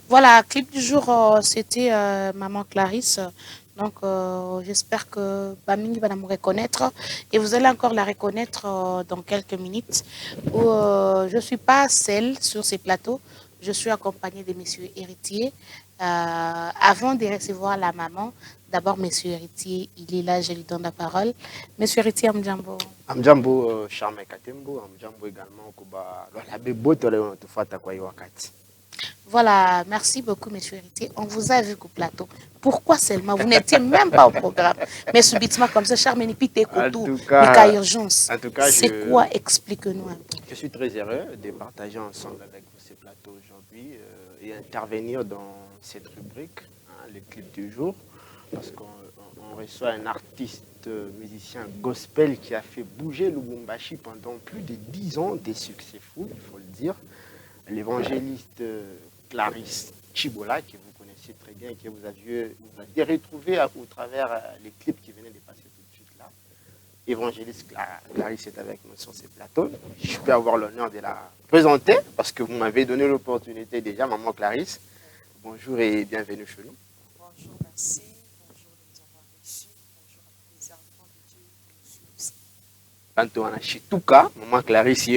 Voilà, clip du jour, c'était Maman Clarisse. Donc, j'espère que Bamini va nous reconnaître. Et vous allez encore la reconnaître dans quelques minutes. Où, je ne suis pas seule sur ces plateaux. Je suis accompagnée de messieurs héritiers. Avant de recevoir la maman, d'abord, monsieur héritier, il est là, je lui donne la parole. Monsieur héritier Amdjambo. Amjambo Charme Katembo, Amjambo également Kuba Lolabe Botole Tufata kwa wakati. Voilà, merci beaucoup, monsieur héritier. On vous a vu au plateau. Pourquoi seulement? Vous n'étiez même pas au programme. Mais subitement, comme ça, Charmeni Pite En Koto, tout Mika cas, Urgence. en tout cas, C'est quoi? Explique-nous un peu. je suis très heureux de partager ensemble avec vous ce plateau aujourd'hui et intervenir dans cette rubrique, hein, le clip du jour, parce qu'on reçoit un artiste musicien gospel qui a fait bouger Lubumbashi pendant plus de 10 ans, des succès fous, il faut le dire. L'évangéliste Clarisse Chibola, que vous connaissez très bien et que vous avez retrouvé au travers les clips qui venaient de passer tout de suite là. Évangéliste Clarisse est avec nous sur ce plateau. Je peux avoir l'honneur de la présenter parce que vous m'avez donné l'opportunité déjà, maman Clarisse. Bonjour et bienvenue chez nous. Bonjour, merci. Bonjour de nous avoir reçus. Bonjour à tous les enfants de Dieu qui nous suivent aussi. Quand on a chez Touka, maman Clarisse,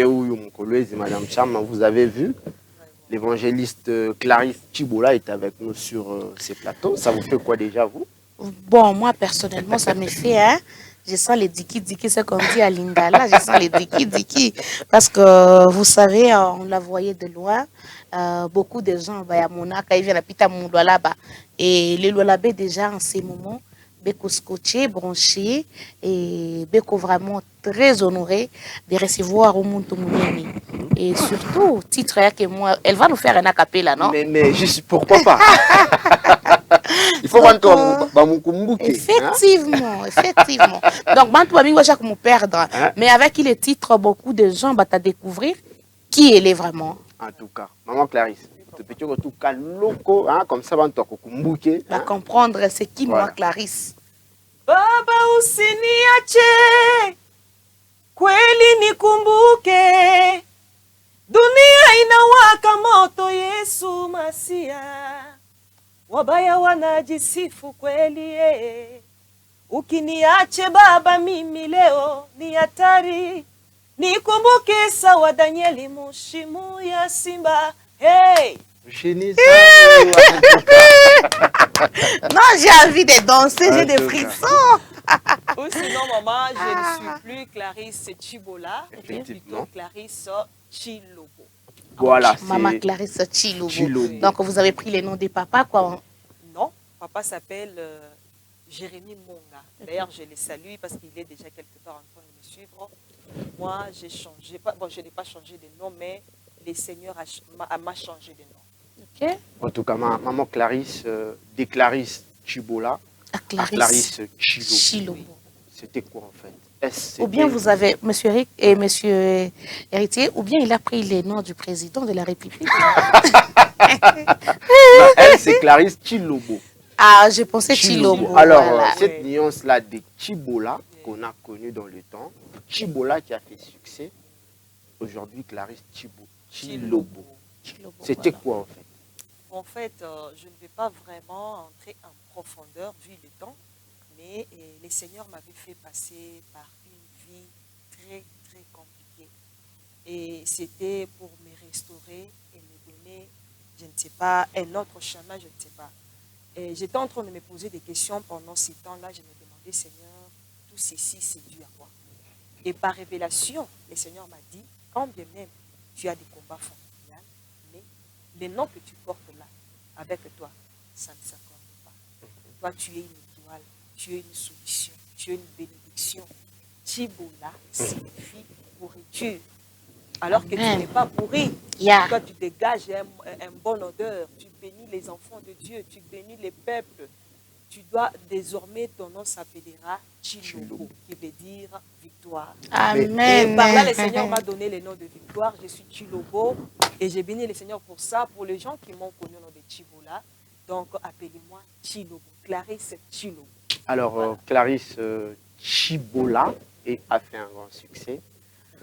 madame Charme, vous avez vu, l'évangéliste Clarisse Chibola est avec nous sur ces plateaux. Ça vous fait quoi déjà, vous? Bon, moi, personnellement, ça me fait, hein. Je sens les diki-diki, c'est comme dit à Lingala, je sens les diki-diki. Parce que, vous savez, on la voyait de loin. Beaucoup de gens, bah, à Monaka, ils viennent à Pita Moudou là-bas. Et les Lualabé, déjà, en ces moments, Beko scotché, branché, et Beko vraiment très honoré de recevoir au monde Mounini. Et surtout, titre que moi, elle va nous faire un acapella, non? Mais juste pourquoi pas? Il faut Donc, qu'on effectivement, effectivement. Donc, Bantou Ami, moi, me perdre. Hein? Mais avec les titres, beaucoup de gens vont découvrir qui elle est vraiment. En tout cas, maman Clarisse, tu peux en tout cas loco, hein, comme ça, on Va comprendre c'est qui Voilà. moi, Clarisse. Baba, usiniache, kweli nikumbuke, dunia inawaka moto, Yesu Masia, wabaya wanajisifu kweli ukiniache Baba, mimi leo ni hatari, nikumbuke sawa Danieli mushimu ya simba. Hey! Non, j'ai envie de danser, j'ai des frissons. Ou sinon, maman, je ne suis plus Clarisse Chibola, mais plutôt Clarisse Chilobo. Voilà, Maman Clarisse Chilobo. Donc, vous avez pris les noms des papas, quoi? Non, papa s'appelle Jérémy Monga. D'ailleurs, je le salue parce qu'il est déjà quelque part en train de me suivre. Moi, j'ai changé, bon, je n'ai pas changé de nom, mais le Seigneur m'a changé de nom. Okay. En tout cas, maman Clarisse, des Clarisse Chibola à Clarisse Chilobo. C'était quoi en fait? Ou bien vous avez, monsieur Eric et monsieur Héritier, ou bien il a pris les noms du président de la République. Elle, c'est Clarisse Chilobo. Ah, je pensais Chilobo. Alors, voilà. Cette nuance-là de Chibola qu'on a connue dans le temps, Chibola qui a fait succès, aujourd'hui Clarisse Chilobo. C'était quoi en fait? En fait, je ne vais pas vraiment entrer en profondeur vu le temps, mais le Seigneur m'avait fait passer par une vie très, très compliquée. Et c'était pour me restaurer et me donner, je ne sais pas, un autre chemin, je ne sais pas. Et j'étais en train de me poser des questions pendant ces temps-là. Je me demandais, Seigneur, tout ceci, c'est dû à quoi? Et par révélation, le Seigneur m'a dit, quand bien même tu as des combats familiales, mais les noms que tu portes là, avec toi, ça ne s'accorde pas. Toi, tu es une étoile, tu es une solution, tu es une bénédiction. Chibola signifie pourriture. Alors que tu n'es pas pourri. Yeah. Toi, tu dégages un bon odeur. Tu bénis les enfants de Dieu. Tu bénis les peuples. Tu dois désormais, ton nom s'appellera Chilobo, qui veut dire victoire. Amen. Et par là, le Seigneur m'a donné le nom de victoire. Je suis Chilobo et j'ai béni le Seigneur pour ça. Pour les gens qui m'ont connu au nom de Chibola, donc appelez-moi Chilobo, Clarisse Chilobo. Alors, voilà. Clarisse Chibola a fait un grand succès.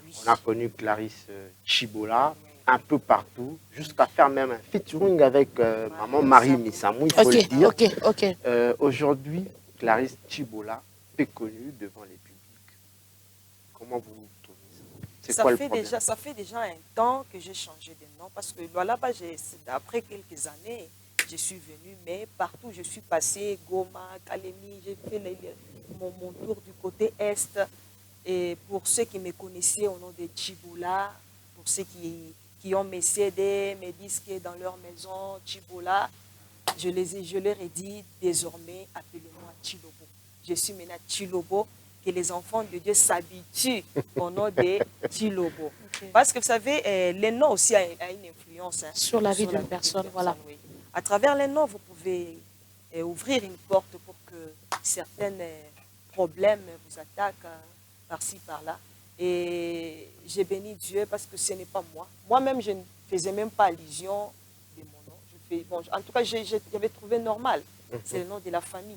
Oui. On a connu Clarisse Chibola un peu partout, jusqu'à faire même un featuring avec maman Marie Missamou, il faut le dire. Ok. Aujourd'hui, Clarisse Tchibola est connue devant les publics. Comment vous trouvez ça? C'est quoi le problème? Ça fait déjà un temps que j'ai changé de nom parce que là-bas, après quelques années, je suis venue, mais partout je suis passée, Goma, Kalemi, j'ai fait mon tour du côté Est. Et pour ceux qui me connaissaient au nom de Tchibola, pour ceux qui ont mes CD, mes disques dans leur maison, Tchibola, je leur ai dit désormais, appelez-moi Tchilobo. Je suis maintenant Tchilobo, que les enfants de Dieu s'habituent au nom de Tchilobo. Parce que vous savez, les noms aussi a une influence sur la vie d'une personne. Voilà. Oui. À travers les noms, vous pouvez ouvrir une porte pour que certains problèmes vous attaquent par-ci, par-là. Et j'ai béni Dieu parce que ce n'est pas moi. Moi-même, je ne faisais même pas allusion de mon nom. Bon, en tout cas, j'avais trouvé normal. C'est le nom de la famille.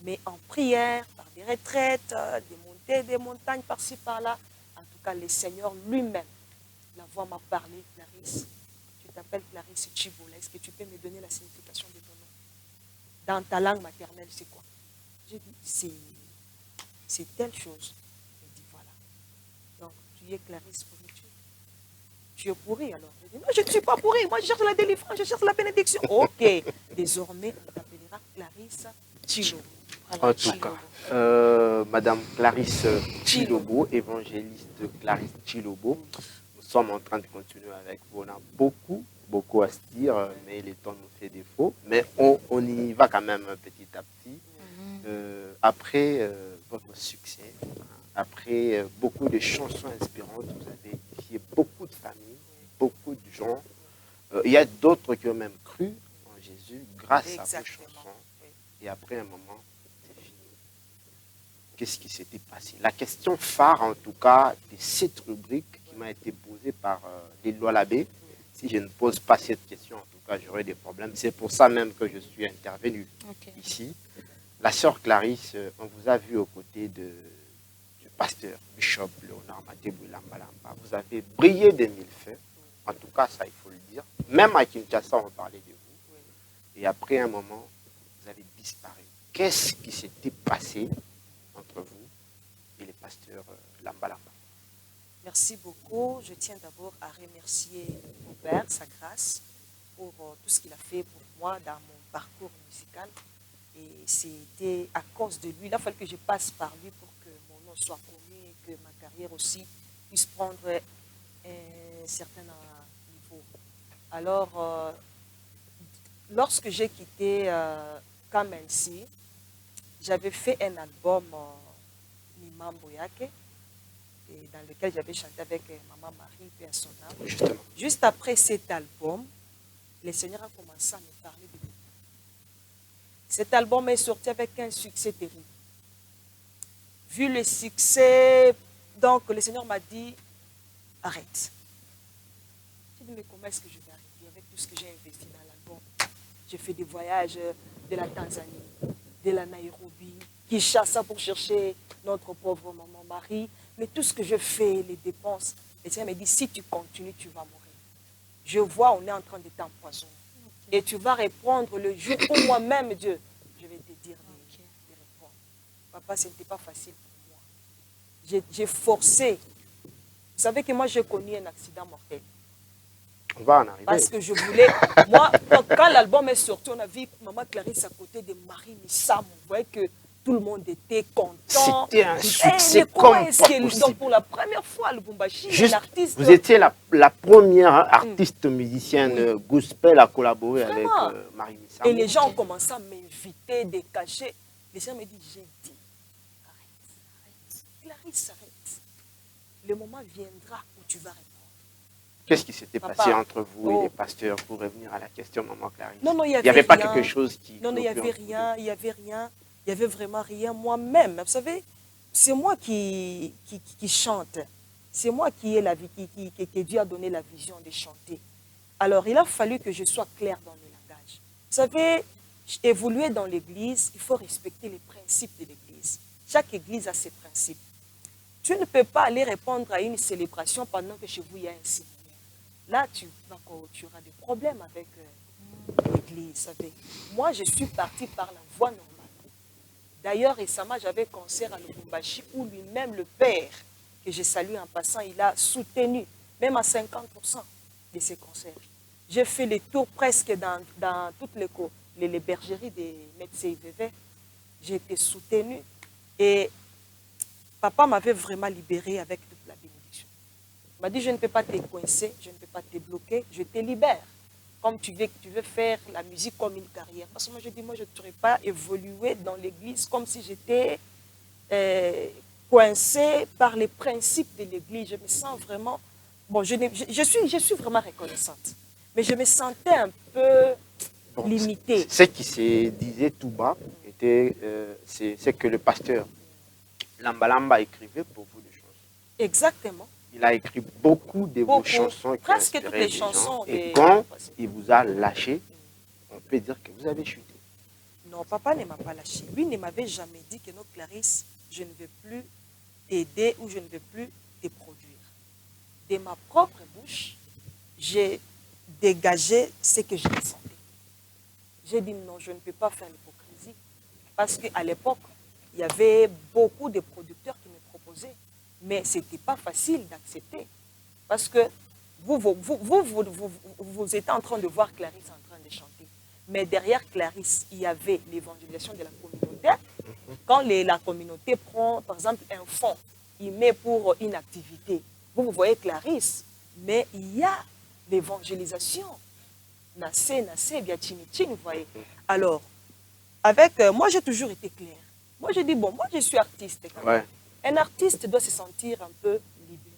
Mais en prière, par des retraites, des montées, des montagnes par-ci, par-là, en tout cas, le Seigneur lui-même, la voix m'a parlé, Clarisse. Tu t'appelles Clarisse Tchibola. Est-ce que tu peux me donner la signification de ton nom? Dans ta langue maternelle, c'est quoi? J'ai dit, c'est telle chose. Il dit, voilà. Donc, tu es Clarisse pourriture. Tu es pourri alors. Je dis, non, je ne suis pas pourri. Moi, je cherche la délivrance, je cherche la bénédiction. Ok. Désormais, on t'appellera Clarisse Tchilobo. Voilà, en tout cas, Madame Clarisse Tchilobo, évangéliste Clarisse Tchilobo, nous sommes en train de continuer avec vous. On a beaucoup à se dire, mais le temps nous fait défaut. Mais on y va quand même petit à petit. Après votre succès, après beaucoup de chansons inspirantes, vous avez édifié beaucoup de familles, beaucoup de gens. Il y a d'autres qui ont même cru en Jésus grâce à vos chansons. Et après un moment, c'est fini. Qu'est-ce qui s'était passé? La question phare, en tout cas, de cette rubrique qui m'a été posée par Lilo Labbé, si je ne pose pas cette question, en tout cas, j'aurai des problèmes. C'est pour ça même que je suis intervenu ici. La sœur Clarisse, on vous a vu aux côtés du pasteur Bishop Léonard Matebou Lambalamba. Vous avez brillé des mille feux. En tout cas, ça, il faut le dire. Même à Kinshasa, on parlait de vous. Et après un moment, vous avez disparu. Qu'est-ce qui s'était passé entre vous et le pasteur Lambalamba? Merci beaucoup. Je tiens d'abord à remercier mon Père, sa grâce, pour tout ce qu'il a fait pour moi dans mon parcours musical. Et c'était à cause de lui. Il a fallu que je passe par lui pour que mon nom soit connu et que ma carrière aussi puisse prendre un certain niveau. Alors, lorsque j'ai quitté Kamensi, j'avais fait un album Nimambo Yake, dans lequel j'avais chanté avec Maman Marie et son âme. Juste après cet album, le Seigneur a commencé à me parler de lui. Cet album est sorti avec un succès terrible. Vu le succès, donc le Seigneur m'a dit, arrête. J'ai dit, mais comment est-ce que je vais arrêter avec tout ce que j'ai investi dans l'album? J'ai fait des voyages de la Tanzanie, de la Nairobi, Kinshasa pour chercher notre pauvre maman Marie. Mais tout ce que je fais, les dépenses, le Seigneur m'a dit, si tu continues, tu vas mourir. Je vois, on est en train de t'empoisonner. Et tu vas répondre le jour où moi-même, Dieu, je vais te dire de répondre. Papa, ce n'était pas facile pour moi. J'ai forcé. Vous savez que moi, j'ai connu un accident mortel. On va en arriver. Parce que je voulais... Moi, quand l'album est sorti, on a vu Maman Clarisse à côté de Marie Missam. Vous voyez que tout le monde était content. C'était un succès comme donc pour la première fois, le Bumbashi, l'artiste... Vous étiez la première artiste musicienne gospel à collaborer avec Marie Missam. Et les gens ont commencé à m'inviter, des cachets. Les gens me disent, j'ai dit, arrête. Clarisse, arrête. Le moment viendra où tu vas répondre. Qu'est-ce qui s'était passé entre vous et les pasteurs pour revenir à la question, Maman Clarisse? Non, il n'y avait pas quelque chose qui... Non, il n'y avait rien, il n'y avait rien. Il n'y avait vraiment rien moi-même. Vous savez, c'est moi qui chante. C'est moi qui ai la vie, que Dieu a donné la vision de chanter. Alors, il a fallu que je sois claire dans le langage. Vous savez, évoluer dans l'église, il faut respecter les principes de l'église. Chaque église a ses principes. Tu ne peux pas aller répondre à une célébration pendant que chez vous, il y a un séminaire. là, tu auras des problèmes avec l'église, savez. Moi, je suis partie par la voie normale. D'ailleurs, récemment, j'avais un concert à Lubumbashi où lui-même, le père, que je salue en passant, il a soutenu, même à 50% de ses concerts. J'ai fait les tours presque dans toutes les bergeries des médecins IVV. J'ai été soutenue et papa m'avait vraiment libérée avec toute la bénédiction. Il m'a dit, je ne peux pas te coincer, je ne peux pas te bloquer, je te libère. Comme tu veux faire la musique comme une carrière. Parce que moi, je dis, moi, je ne pourrais pas évoluer dans l'église comme si j'étais coincée par les principes de l'église. Je me sens vraiment... Bon, je suis vraiment reconnaissante. Mais je me sentais un peu limitée. Ce qui se disait tout bas, c'est que le pasteur Lambalamba écrivait pour vous des chansons. Exactement. Il a écrit beaucoup de vos chansons. Presque toutes les chansons. Et quand il vous a lâché, on peut dire que vous avez chuté. Non, papa ne m'a pas lâché. Lui ne m'avait jamais dit que non, Clarisse, je ne veux plus t'aider ou je ne veux plus te produire. De ma propre bouche, j'ai dégagé ce que je ressentais. J'ai dit non, je ne peux pas faire l'hypocrisie. Parce qu'à l'époque, il y avait beaucoup de producteurs qui me proposaient. Mais ce n'était pas facile d'accepter. Parce que vous étiez en train de voir Clarisse en train de chanter. Mais derrière Clarisse, il y avait l'évangélisation de la communauté. Quand la communauté prend, par exemple, un fonds, il met pour une activité. Vous voyez Clarisse, mais il y a l'évangélisation. Nassé, bien chini, vous voyez. Alors, avec moi, j'ai toujours été claire. Moi, j'ai dit, bon, moi, je suis artiste. Ouais. Un artiste doit se sentir un peu libéré.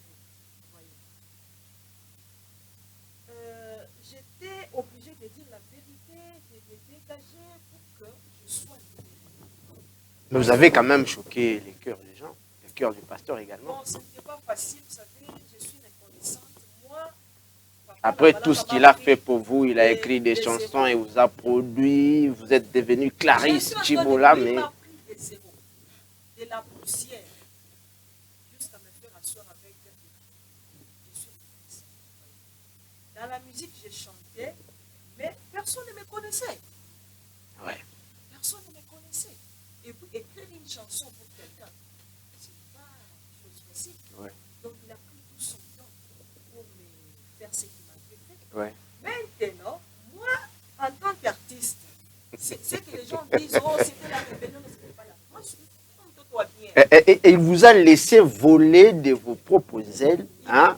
J'étais obligée de dire la vérité, de me dégager pour que je sois libérée. Mais vous avez quand même choqué les cœurs des gens, les cœurs du pasteur également. Non, ce n'était pas facile, vous savez, je suis reconnaissante. Moi, après tout ce qu'il a fait pour vous, il a écrit des chansons et vous a produit, vous êtes devenu Clarisse Chibola, mais... De la poussière. Jusqu'à me faire asseoir avec je suis dans la musique, je chantais, mais personne ne me connaissait. Ouais. Personne ne me connaissait. Et puis écrire une chanson pour quelqu'un, ce n'est pas une chose facile. Ouais. Donc il a pris tout son temps pour me faire ce qu'il m'avait fait. Ouais. Maintenant, moi, en tant qu'artiste, c'est que les gens disent, oh, c'était la rébellion, mais ce n'était pas la. Moi, je suis et il vous a laissé voler de vos propres ailes, hein?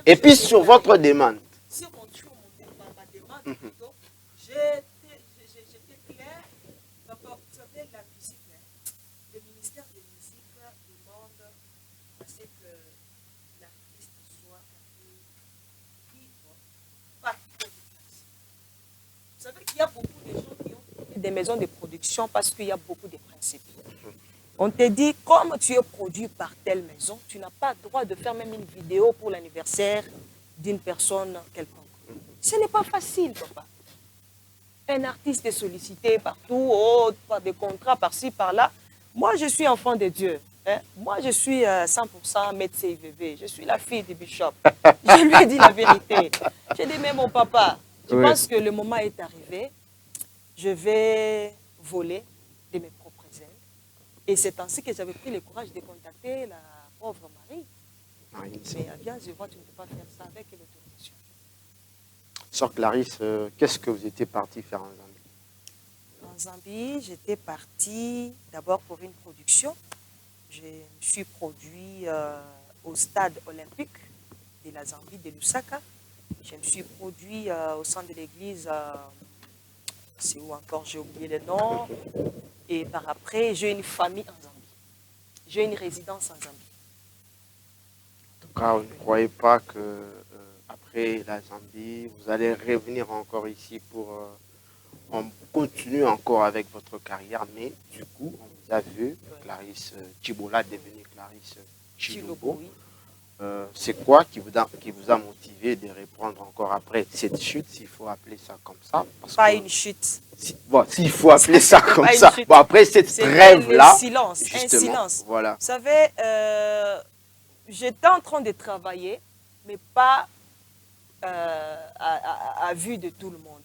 Et puis sur votre demande. Sur ma demande, plutôt, j'étais claire. Vous savez, la musique, le ministère de la musique demande à ce que l'artiste soit un peu libre, pas trop de place. Vous savez qu'il y a beaucoup de gens qui ont des maisons de production parce qu'il y a beaucoup de principes. On te dit, comme tu es produit par telle maison, tu n'as pas le droit de faire même une vidéo pour l'anniversaire d'une personne quelconque. Ce n'est pas facile, papa. Un artiste est sollicité partout, par des contrats par-ci, par-là. Moi, je suis enfant de Dieu. Hein? Moi, je suis 100% médecin IVV. Je suis la fille du bishop. Je lui ai dit la vérité. J'ai dit, mais mon papa, je pense que le moment est arrivé. Je vais voler de mes propres ailes. Et c'est ainsi que j'avais pris le courage de contacter la pauvre Marie. Mais viens, je vois, tu ne peux pas faire ça avec l'autorisation. Sœur Clarisse, qu'est-ce que vous étiez partie faire en Zambie? En Zambie, j'étais partie d'abord pour une production. Je me suis produit au stade olympique de la Zambie, de Lusaka. Je me suis produit au sein de l'église, c'est où encore, j'ai oublié le nom. Et par après, j'ai une famille en Zambie. J'ai une résidence en Zambie. En tout cas, vous ne croyez pas que après la Zambie, vous allez revenir encore ici pour... on continue encore avec votre carrière, mais du coup, on vous a vu, Clarisse Chibola devenue Clarisse Chilobo. C'est quoi qui vous a motivé de reprendre encore après cette chute, s'il faut appeler ça comme ça? Parce pas que, une chute. Bon, s'il faut appeler ça comme ça. Bon, après cette trêve-là, un silence. Voilà. Vous savez, j'étais en train de travailler, mais pas à vue de tout le monde.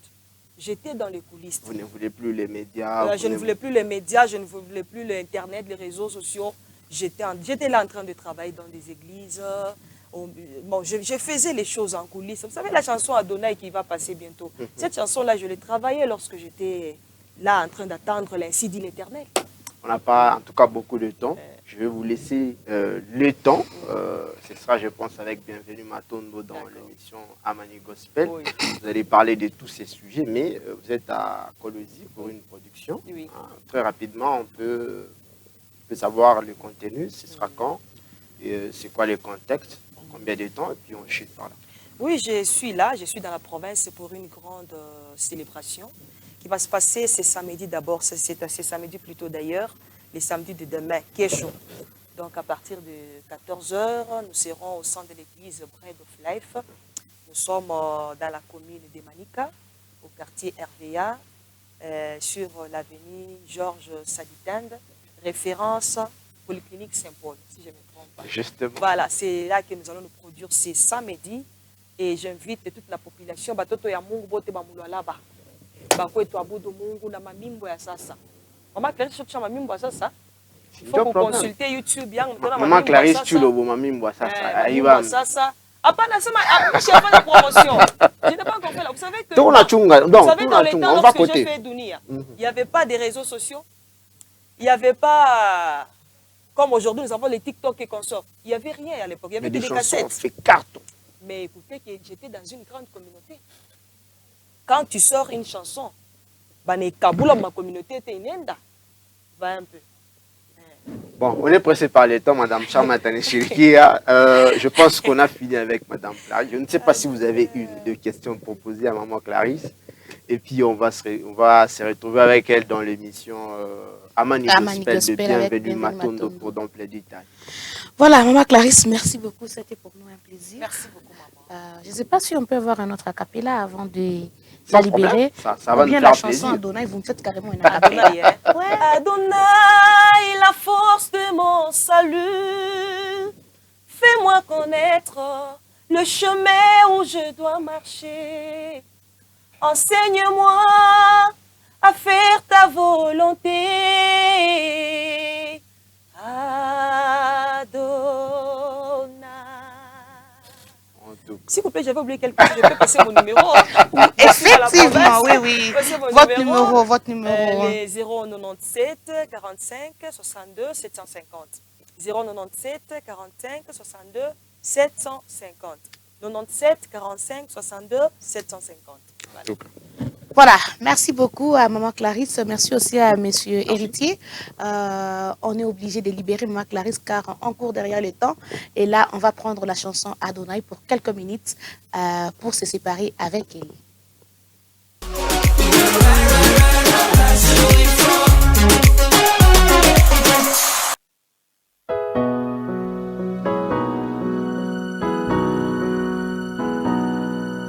J'étais dans les coulisses. Vous ne voulez plus les médias? Je ne voulais plus les médias, je ne voulais plus l'Internet, les réseaux sociaux. J'étais là en train de travailler dans des églises. Bon, je faisais les choses en coulisses. Vous savez, la chanson Adonai qui va passer bientôt. Cette chanson-là, je l'ai travaillée lorsque j'étais là en train d'attendre l'ainsi dit l'Éternel. On n'a pas, en tout cas, beaucoup de temps. Je vais vous laisser le temps. Ce sera, je pense, avec Bienvenue Matondo dans l'émission Amani Gospel. Oui. Vous allez parler de tous ces sujets, mais vous êtes à Colosi pour une production. Oui. Très rapidement, on peut savoir le contenu, ce sera quand, et c'est quoi le contexte, pour combien de temps, et puis on chute par là. Oui, je suis là, je suis dans la province pour une grande célébration qui va se passer ce samedi d'abord, c'est samedi plutôt d'ailleurs, les samedis de demain, qui est chaud. Donc à partir de 14h, nous serons au centre de l'église Bread of Life. Nous sommes dans la commune de Manika, au quartier RVA, sur l'avenue Georges Saditande, référence Polyclinique Saint-Paul, si je ne me trompe pas. Justement. Voilà, c'est là que nous allons nous produire ce samedi. Et j'invite toute la population. Batoto ya Mungu bote bamulwalaba. Bakwetu abudu Mungu na mamimbo ya sasa. Maman Clarisse, tu as mamimbo ya sasa? Il faut consulter YouTube. Maman Clarisse, tu as mamimbo ya sasa. Mamimbo ya sasa. Apa nasema chef de promotion. Je n'ai pas encore fait là. Vous savez que dans les temps lorsque j'ai fait Dunia, il n'y avait pas de réseaux sociaux. Il n'y avait pas, comme aujourd'hui, nous avons les TikTok et consorts. Il n'y avait rien à l'époque. Il y avait des cassettes. Fait carton. Mais écoutez, j'étais dans une grande communauté. Quand tu sors une chanson, ma communauté était une enda. Va un peu. Bon, on est pressé par le temps, Madame Charmatane Chirikia. Je pense qu'on a fini avec Madame Clarisse. Je ne sais pas si vous avez une ou deux questions proposées à Maman Clarisse. Et puis, on va se retrouver avec elle dans l'émission Amani Gospel de Bienvenue Matondo pour dans plein détails. Voilà, Maman Clarisse, merci beaucoup. C'était pour nous un plaisir. Merci beaucoup, maman. Je ne sais pas si on peut avoir un autre acapella avant de la libérer. Ça va nous faire la chanson plaisir. Adonai, vous me faites carrément une acapella. Adonai, hein? Ouais. Adonai, la force de mon salut. Fais-moi connaître le chemin où je dois marcher. Enseigne-moi à faire ta volonté. Adonai. S'il vous plaît, j'avais oublié quelque chose. Je peux passer mon numéro. Effectivement, oui. Votre numéro. Les 097 45 62 750. 097 45 62 750. 97 45 62 750. Voilà, merci beaucoup à Maman Clarisse, merci aussi à Monsieur Héritier. On est obligé de libérer Maman Clarisse car on court derrière le temps. Et là, on va prendre la chanson Adonai pour quelques minutes pour se séparer avec elle.